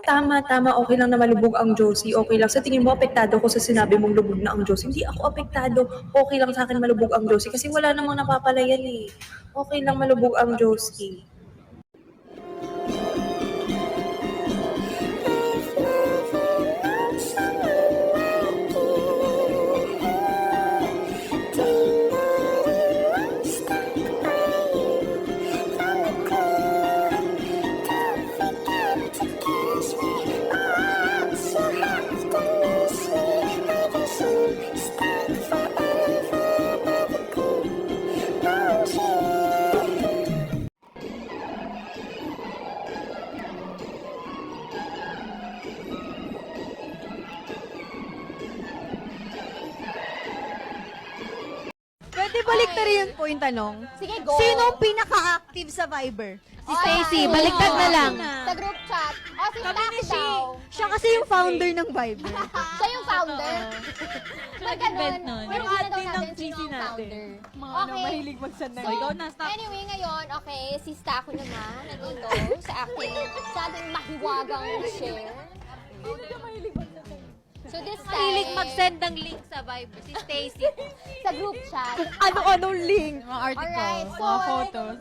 Tama, tama, okay lang na malubog ang Josie, okay lang. Sa tingin mo apektado ko sa sinabi mong lubog na ang Josie? Hindi ako apektado, okay lang sa'kin malubog ang Josie kasi wala namang napapalayan, eh. Okay lang malubog ang Josie. Pwede baliktarin yun po yung tanong. Sige, go. Sino ang pinaka-active sa Viber? Si Stacy, baliktad na lang. Sa group chat. Si Kami ni Taco daw. Siya kasi yung founder ng Viber. Siya yung founder. Pag ganun, Yung i-review na daw admin ng natin GC sino ang natin. founder. Mga Okay. mahilig mag-send na. So, Ikaw na, stop. anyway, ngayon, okay, si Stako naman, nandito sa ating mahiwagang share. So this time, Mahilig mag-send ng link sa Viber, si Stacy. sa group chat. Ano-anong link. Mga articles, Alright, so, mga photos.